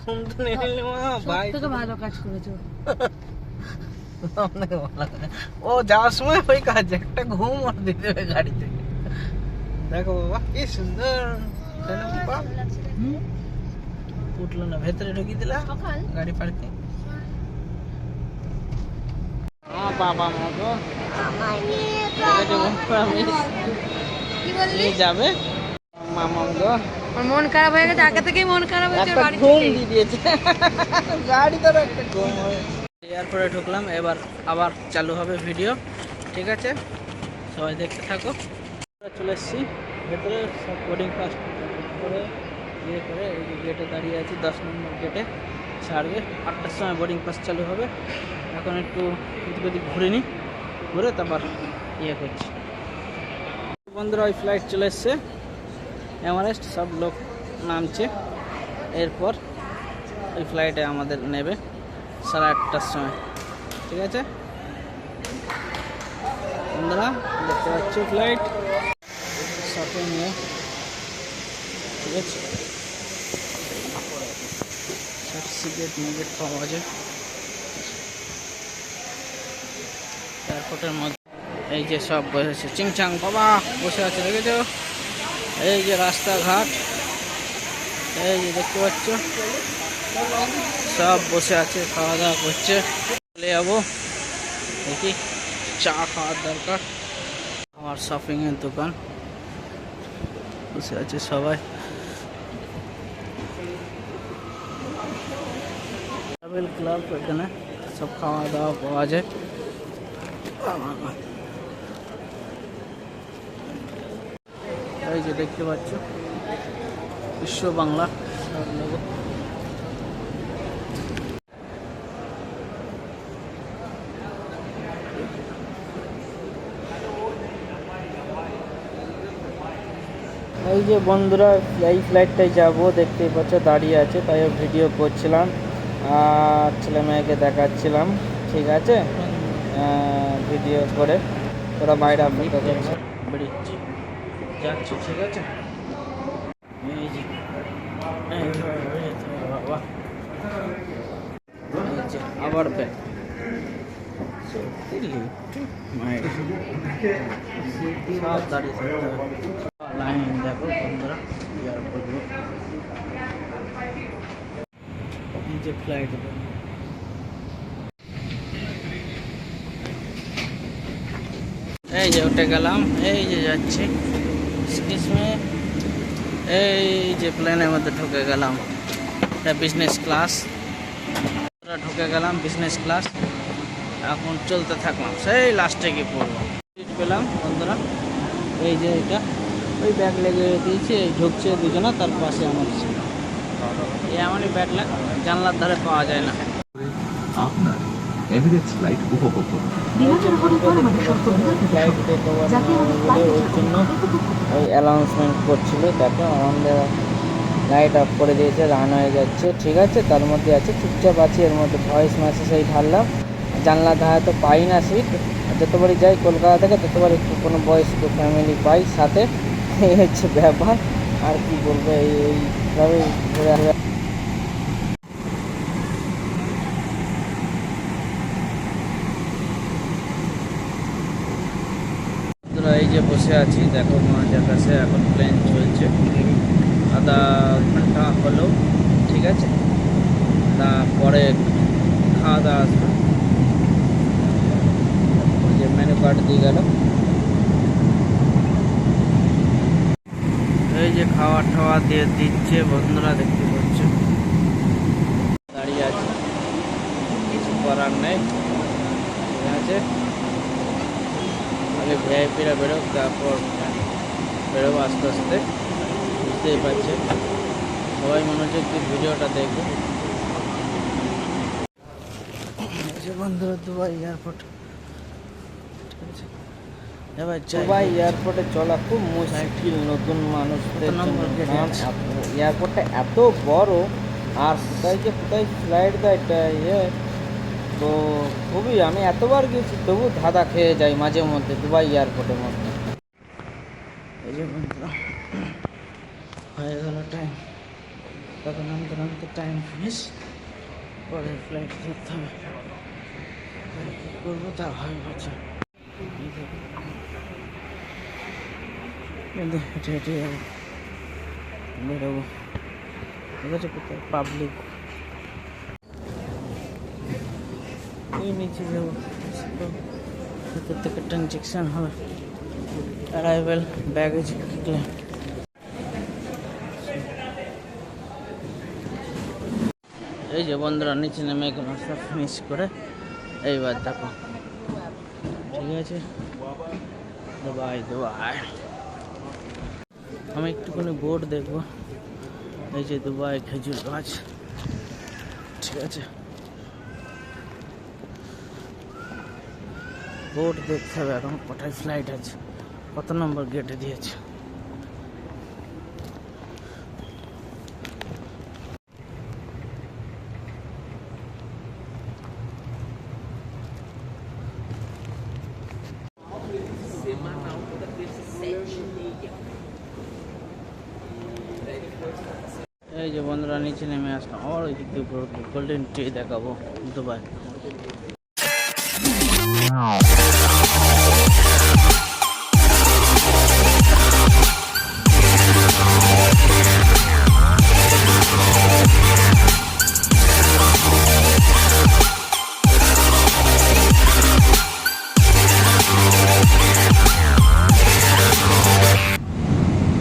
ঘুম তো নিয়ে নিলে ভাই তোকে ভালো কাজ করেছো। ও যাওয়ার সময় ওই কাজ একটা ঘুম আর দিতে হবে গাড়ি থেকে। দেখো বাবা কি সুন্দর উঠলো না, ভেতরে ঢুকিয়ে দিলা গাড়ি পার্কিং। বাবা মগো যাবে মামা, মন খারাপ হয়ে গেছে, আগে থেকেই মন খারাপ হয়েছে। একটা ঘুম দিয়ে দিয়েছে গাড়ি তো একটা ঘুম হবে। এয়ারপোর্টে ঢুকলাম, এবার আবার চালু হবে ভিডিও, ঠিক আছে সবাই দেখতে থাকো। চলে এসেছি ভেতরে, সব বোর্ডিং পাস করে ইয়ে করে এই যে গেটে দাঁড়িয়ে আছি, 10 নম্বর গেটে ছাড়বে, 8টার সময় বোর্ডিং পাস চালু হবে। এখন একটু এদিক ওদিক ঘুরে নিই, ঘুরে তারপর ইয়ে করছি। বন্ধুরা ওই ফ্লাইট চলে এসছে এভারেস্ট, সব লোক নামছে, এরপর ওই ফ্লাইটে আমাদের নেবে 8:30টার সময়, ঠিক আছে বন্ধুরা দেখতে পাচ্ছ ফ্লাইট সাথে নিয়ে, ঠিক আছে সার্টিফিকেট মিকেট পাওয়া যায় এয়ারপোর্টের মধ্যে। এই যে সব বসেছে চিংচাং বাবা বসে আছে, দেখেছো এই যে রাস্তাঘাট, এই যে দেখতে পাচ্ছ সব বসে আছে, খাওয়া দাওয়া করছে। চলে যাবো দেখি, চা খাওয়ার দরকার। আমার শপিং এর দোকান, বসে আছে সবাই। ট্রাভেল ক্লাব, এখানে সব খাওয়া দাওয়া পাওয়া যায়। এই যে দেখতে পাচ্ছ বিশ্ব বাংলা লোগো। এই যে বন্ধুরা এই ফ্লাইটটাই যাবো, দেখতেই পাচ্ছ দাঁড়িয়ে আছে, তাই ভিডিও করছিলাম আর ছেলে মেয়েকে দেখাচ্ছিলাম, ঠিক আছে ভিডিও করে ওরা বাইরে অপেক্ষা করছে, বেরিয়েছি যাচ্ছি, ঠিক আছে এই যে বাবা এই যে আবার ব্যাগ সত্যি মায়ের সব দাঁড়িয়ে থাকতে হবে। লাইন দেখো বন্ধুরা, এয়ারপোর্ট এই যে ফ্লাইট, এই যে উঠে গেলাম, এই যে যাচ্ছি এই যে প্লেনের মধ্যে ঢুকে গেলাম, এটা বিজনেস ক্লাস, ঢুকে গেলাম বিজনেস ক্লাস। এখন চলতে থাকলাম, সেই লাস্টে গিয়ে পড়বো। সিট পেলাম বন্ধুরা, এই যে এটা ওই ব্যাগ লেগে দিয়েছে, এই ঢুকছে দুজনা, তার পাশে আমার সিট। এই এমনই ব্যাগ লাগ জানলার ধারে পাওয়া যায় না। আপনার এমিরেটস ফ্লাইট উপভোগ করুন। ওই জন্য ওই অ্যানাউন্সমেন্ট করছিল, দেখো আমাদের লাইট অফ করে দিয়েছে, রান হয়ে যাচ্ছে, ঠিক আছে তার মধ্যে আছে, চুপচাপ আছি, এর মধ্যে ভয়েস মেসেজ এই ঢাললাম। জানলার ধারে তো পাই না সিট, যতবারই যাই কলকাতা থেকে ততবার একটু কোনো বয়স্ক ফ্যামিলি পাই সাথে, এই হচ্ছে ব্যাপার। আর কি বলবো, এইভাবে ঘুরে এই যে বসে আছি, দেখো মাঝের কাছে এখন প্লেন চলছে, আধা ঘন্টা হলো, ঠিক আছে তারপরে খাওয়া দাওয়া আসবে। ওই যে মেনু কার্ড দিয়ে গেল, এই যে খাওয়া টাওয়া দিয়ে দিচ্ছে বন্ধুরা, দেখতে পাচ্ছ দাঁড়িয়ে আছে, কিছু করার নেই, ঠিক আছে আগে ভিআইপিরা বেরোক, তারপর বেরোবো আস্তে আস্তে, বুঝতেই পারছে সবাই মনোযোগ দিয়ে ভিডিওটা দেখবে। বন্ধুরা দুবাই এয়ারপোর্ট, ঠিক আছে এবার দুবাই এয়ারপোর্টে চলা খুব মুশকিল নতুন মানুষদের জন্য, কারণ এয়ারপোর্টটা এত বড় আর কোথায় ফ্লাইট দেয় এটা ইয়ে, তো খুবই আমি এতবার গেছি তবু ধাঁধা খেয়ে যাই মাঝে মধ্যে দুবাই এয়ারপোর্টের মধ্যে। এই যে বন্ধুরা হয়ে গেল টাইম, তখন নামতে নামতে টাইম ফিনিশ, পরে ফ্লাইট ধরতে হবে। কী করবো তা ভাবে বাচ্চা, হেঁটে হেঁটে যাবো, বেরোবো। ঠিক আছে, কোথায় পাবলিক ওই নিচে যাবো, ভেতর থেকে ট্রানজেকশন হবে। Arrival baggage claim. এই যে বন্ধুরা নিচে নেমে গেলাম সব ফিনিশ করে। এইবার দেখো, ঠিক আছে, দুবাই দুবাই। আমি একটুখানি বোর্ড দেখবো। এই যে দুবাই খেজুর গাছ, ঠিক আছে, বোর্ড দেখতে হবে এখন কোথায় ফ্লাইট আছে, কত নম্বর গেটে দিয়েছে। এই যে বন্ধুরা নিচে নেমে আসলাম, আবার ওই দিক দিয়ে গোল্ডেন ট্রি দেখাবো দুবাই।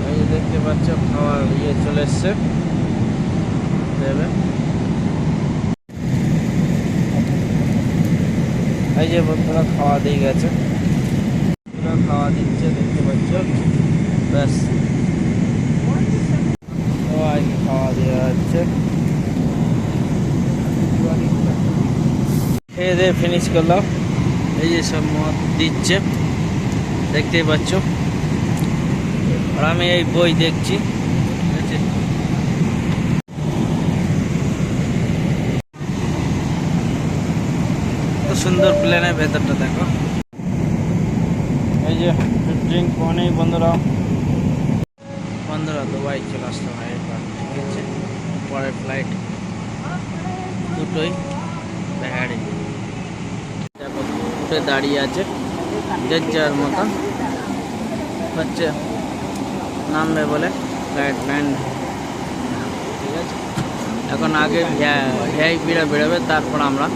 এই যে দেখতে পাচ্ছ খাওয়ার ইয়ে চলে এসছে, দেবে। এই যে বন্ধুরা খাওয়া দিয়ে গেছে, খাওয়া দিচ্ছে দেখতে পাচ্ছ, ব্যাস সবাইকে খাওয়া দেওয়া হচ্ছে। খেয়ে দিয়ে ফিনিশ করলাম। এই যে সব মদ দিচ্ছে দেখতেই পাচ্ছ, আর আমি এই বই দেখছি, ঠিক আছে। সুন্দর প্লেনের ভেতরটা দেখো। এই যে ড্রিঙ্ক পানেই বন্ধুরা দুবাই চলে আসতে হয় এবার, ঠিক আছে। পরের ফ্লাইট দুটোই বেহারি, দেখো উঠে দাঁড়িয়ে আছে যে যার মতন হচ্ছে নামবে বলে ফ্লাইট ল্যান্ড, ঠিক আছে। এখন আগে ভিআইপিরা বেরোবে, তারপর আমরা